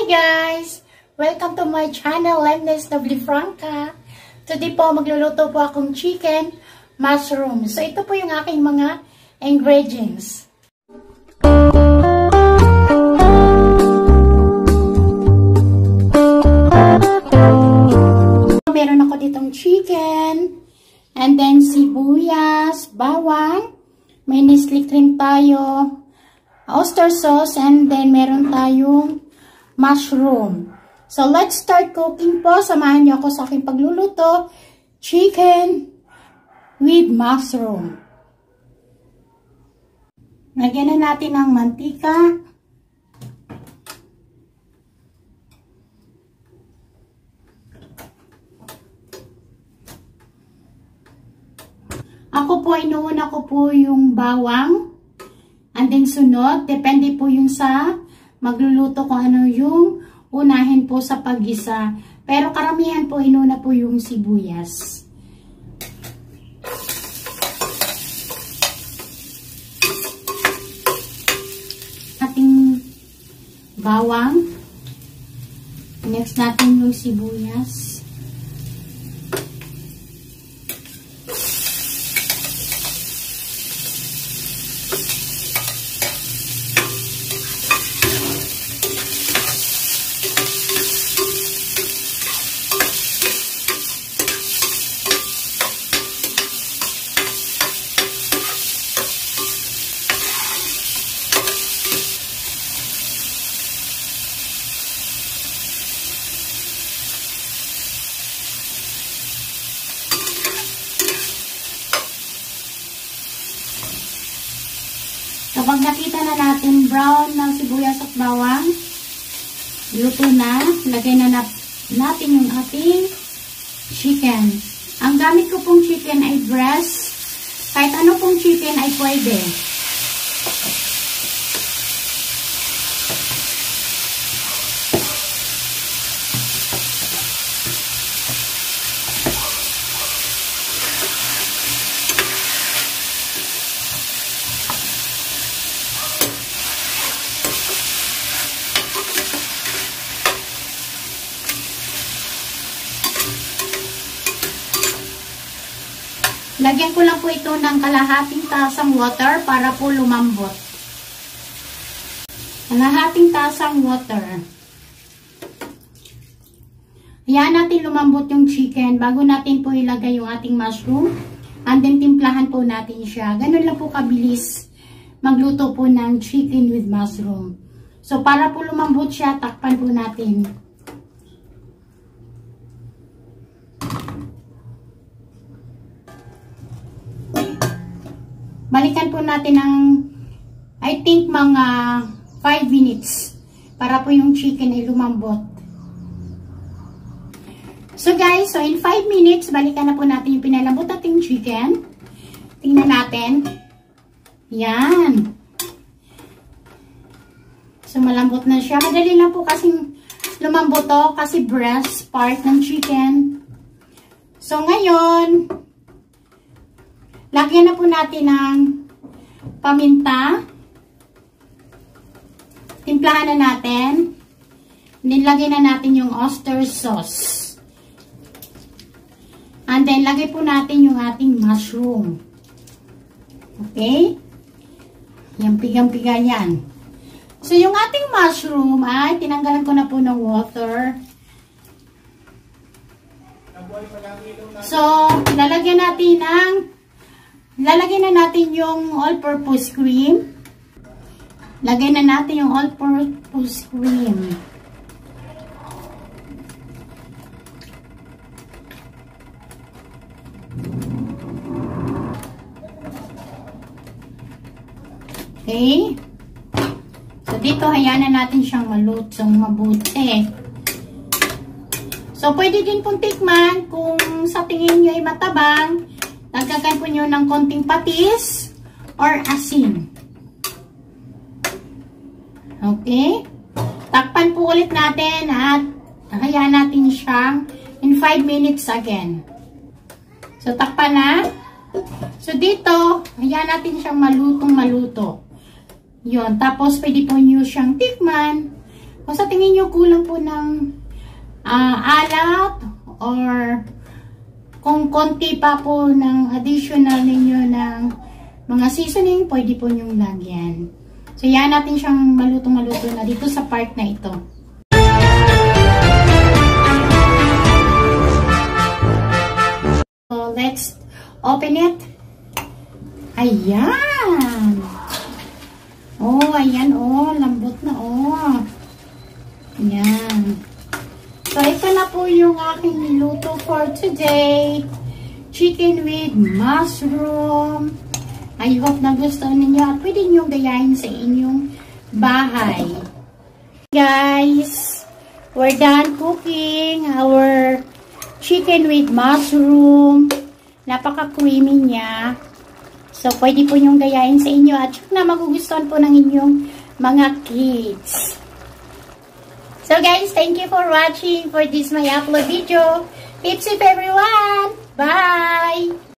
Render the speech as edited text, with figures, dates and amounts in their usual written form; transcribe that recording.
guys! Welcome to my channel, Lemnes Noblefranca. Today po, magluluto po akong chicken mushroom. So, ito po yung aking mga ingredients. Meron ako ditong chicken, and then sibuyas, bawang, may Nestle cream tayo, oyster sauce, and then meron tayong mushroom. So, let's start cooking po. Samahan niyo ako sa aking pagluluto. Chicken with mushroom. Lagyan na natin ng mantika. Ako po, inuuna ko po yung bawang. And then sunod, depende po yung sa magluluto kung ano yung unahin po sa paggisa. Pero karamihan po, inuna po yung sibuyas. Ating bawang. Next natin yung sibuyas. Kapag nakita na natin brown ng sibuyas at bawang, luto na, lagay na natin yung ating chicken. Ang gamit ko pong chicken ay breast. Kahit ano pong chicken ay pwede. Lagyan ko lang po ito ng kalahating tasang water para po lumambot. Kalahating tasang water. Hayaan natin lumambot yung chicken bago natin po ilagay yung ating mushroom. And then timplahan po natin siya. Ganun lang po kabilis magluto po ng chicken with mushroom. So para po lumambot siya, takpan po natin. Balikan po natin ng, I think, mga 5 minutes para po yung chicken ay lumambot. So guys, so in 5 minutes, balikan na po natin yung pinalambot nating chicken. Tingnan natin. Yan. So malambot na siya. Madali lang po kasing lumambot to kasi breast part ng chicken. So ngayon, lagyan na po natin ng paminta. Timplahan na natin. Nilagay na natin yung oyster sauce. And then, lagay po natin yung ating mushroom. Okay? Yan, pigang-piga yan. So, yung ating mushroom ay tinanggalan ko na po ng water. So, lalagyan na natin yung all-purpose cream. Lagay na natin yung all-purpose cream. Okay. So, dito, hayaan na natin siyang malutong mabuti. So, pwede din pong tikman kung sa tingin nyo ay matabang. Dagdagan po nyo ng konting patis or asin. Okay? Takpan po ulit natin at hayaan natin siyang in 5 minutes again. So, takpan na. So, dito, hayaan natin siyang malutong maluto. Yun. Tapos, pwede po nyo siyang tikman Kung sa tingin nyo kulang po ng alat or kung konti pa po ng additional ninyo ng mga seasoning, pwede po nyong lagyan. So, yan natin siyang malutong-maluto na dito sa part na ito. So, let's open it. Ayan! Oh, ayan, oh. Lambot na, oh. Ayan. So, ito na po yung aking niluto for today. Chicken with mushroom. I hope na gusto ninyo at pwede nyo gayahin sa inyong bahay. Guys, we're done cooking our chicken with mushroom. Napaka-creamy niya. So, pwede po nyong gayahin sa inyo at na magugustuhan po ng inyong mga kids. So guys, thank you for watching for this my upload video. Keep safe everyone. Bye!